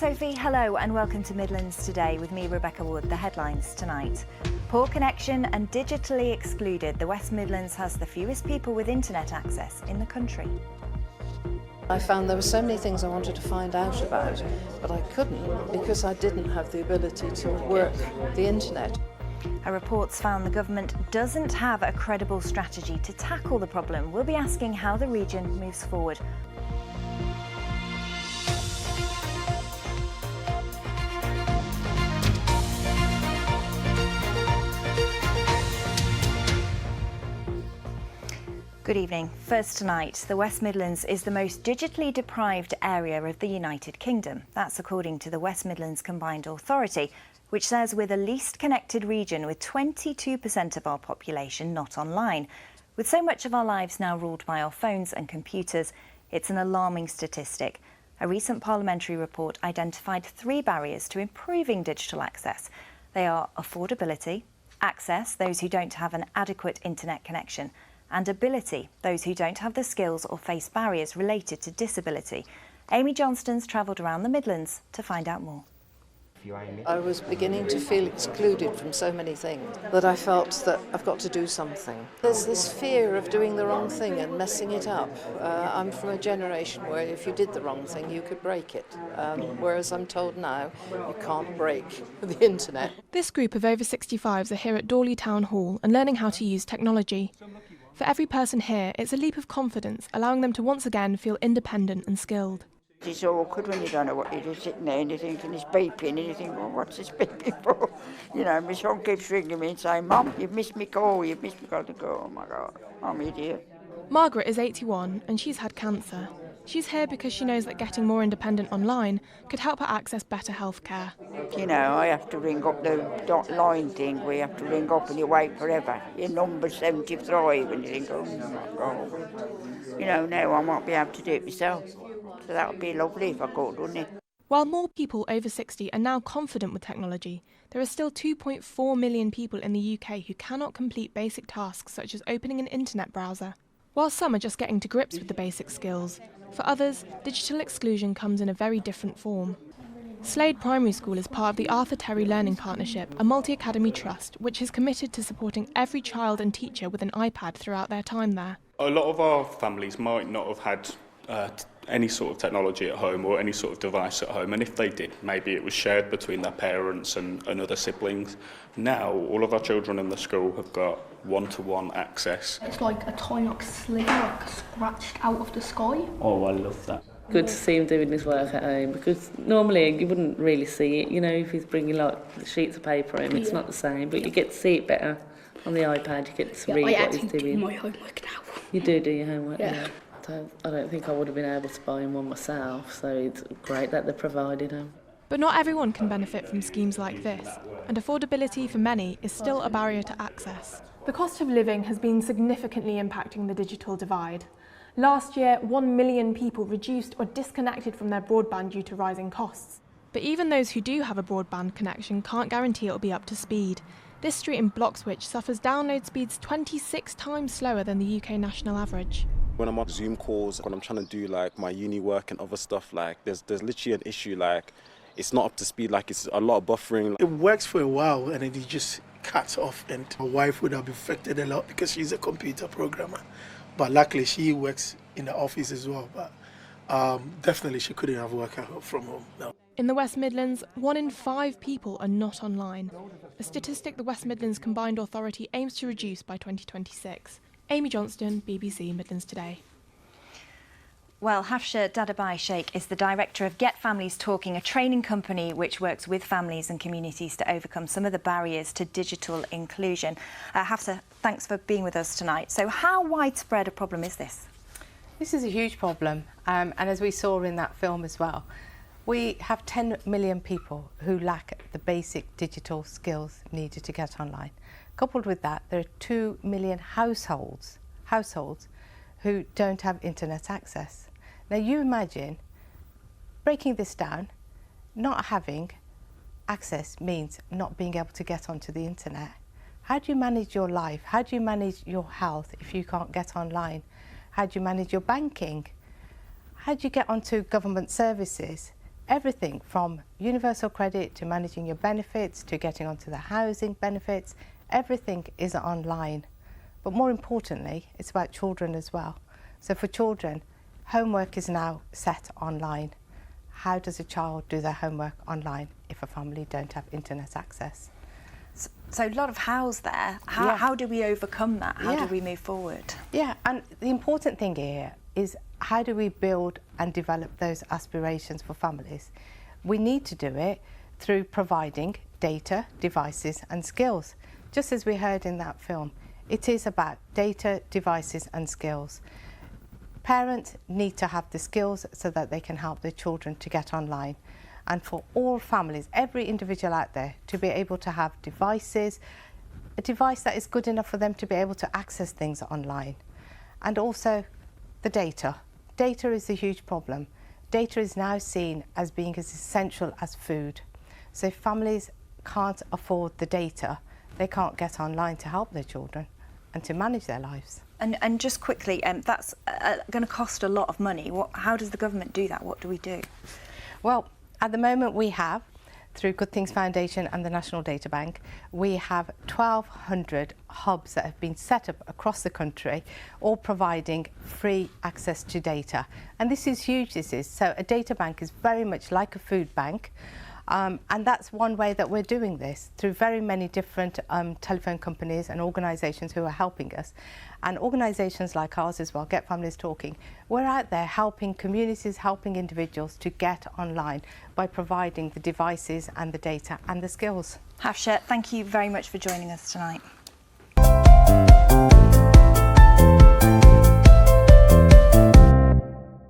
Sophie. Hello and welcome to Midlands Today with me, Rebecca Wood. The headlines tonight. Poor connection and digitally excluded. The West Midlands has the fewest people with internet access in the country. I found there were so many things I wanted to find out about, but I couldn't because I didn't have the ability to work the internet. Our reports found the government doesn't have a credible strategy to tackle the problem. We'll be asking how the region moves forward. Good evening. First tonight, the West Midlands is the most digitally deprived area of the United Kingdom. That's according to the West Midlands Combined Authority, which says we're the least connected region with 22% of our population not online. With so much of our lives now ruled by our phones and computers, it's an alarming statistic. A recent parliamentary report identified 3 barriers to improving digital access. They are affordability, access, those who don't have an adequate internet connection, and ability, those who don't have the skills or face barriers related to disability. Amy Johnston's travelled around the Midlands to find out more. I was beginning to feel excluded from so many things that I felt that I've got to do something. There's this fear of doing the wrong thing and messing it up. I'm from a generation where if you did the wrong thing, you could break it. Whereas I'm told now, you can't break the internet. This group of over 65s are here at Dawley Town Hall and learning how to use technology. For every person here, it's a leap of confidence, allowing them to once again feel independent and skilled. It's awkward when you don't know what you're sitting there and you think, and it's beeping, and you think, well, what's this beeping for? You know, my son keeps ringing me and saying, Mum, you've missed me call, you've missed me call. I go, oh my God, I'm an idiot. Margaret is 81 and she's had cancer. She's here because she knows that getting more independent online could help her access better healthcare. You know, I have to ring up the dot line thing where you have to ring up and you wait forever. Your number's 75 and you think, oh my God. You know, now I might be able to do it myself. So that would be lovely if I could, wouldn't it? While more people over 60 are now confident with technology, there are still 2.4 million people in the UK who cannot complete basic tasks such as opening an internet browser. While some are just getting to grips with the basic skills, for others, digital exclusion comes in a very different form. Slade Primary School is part of the Arthur Terry Learning Partnership, a multi-academy trust which is committed to supporting every child and teacher with an iPad throughout their time there. A lot of our families might not have had any sort of technology at home or any sort of device at home, and if they did, maybe it was shared between their parents and other siblings. Now, all of our children in the school have got one-to-one access. It's like a tiny sliver, like scratched out of the sky. Oh, I love that. Good to see him doing his work at home, because normally you wouldn't really see it, you know, if he's bringing like sheets of paper in, it's not the same, but you get to see it better on the iPad, you get to read what he's doing. I do my homework now. You do your homework, yeah. So I don't think I would have been able to buy him one myself, so it's great that they're providing them. But not everyone can benefit from schemes like this, and affordability for many is still a barrier to access. The cost of living has been significantly impacting the digital divide. Last year, 1 million people reduced or disconnected from their broadband due to rising costs. But even those who do have a broadband connection can't guarantee it'll be up to speed. This street in Bloxwich suffers download speeds 26 times slower than the UK national average. When I'm on Zoom calls, when I'm trying to do like my uni work and other stuff, like there's literally an issue, like it's not up to speed, like it's a lot of buffering. It works for a while and then it just cuts off, and my wife would have been affected a lot because she's a computer programmer. But luckily she works in the office as well, but definitely she couldn't have worked from home, no. In the West Midlands, 1 in 5 people are not online, a statistic the West Midlands Combined Authority aims to reduce by 2026. Amy Johnston, BBC Midlands Today. Well, Hafsha Databank is the director of Get Families Talking, a training company which works with families and communities to overcome some of the barriers to digital inclusion. Hafsha, thanks for being with us tonight. So how widespread a problem is this? This is a huge problem, and as we saw in that film as well, we have 10 million people who lack the basic digital skills needed to get online. Coupled with that, there are 2 million households who don't have internet access. Now you imagine, breaking this down, not having access means not being able to get onto the internet. How do you manage your life? How do you manage your health if you can't get online? How do you manage your banking? How do you get onto government services? everything from universal credit to managing your benefits to getting onto the housing benefits, everything is online. But more importantly, it's about children as well. So for children, homework is now set online. How does a child do their homework online if a family don't have internet access? So a lot of hows there. How do we overcome that? How do we move forward? Yeah, and the important thing here is how do we build and develop those aspirations for families? We need to do it through providing data, devices and skills. Just as we heard in that film, it is about data, devices and skills. Parents need to have the skills so that they can help their children to get online. And for all families, every individual out there, to be able to have devices, a device that is good enough for them to be able to access things online. And also the data. Data is a huge problem. Data is now seen as being as essential as food. So if families can't afford the data, they can't get online to help their children and to manage their lives. And just quickly, that's going to cost a lot of money. How does the government do that? What do we do? Well, at the moment we have, through Good Things Foundation and the National Databank, we have 1,200 hubs that have been set up across the country, all providing free access to data. And this is huge, this is. So a data bank is very much like a food bank. And that's one way that we're doing this, through very many different telephone companies and organisations who are helping us. And organisations like ours as well, Get Families Talking, we're out there helping communities, helping individuals to get online by providing the devices and the data and the skills. Hafsha, thank you very much for joining us tonight.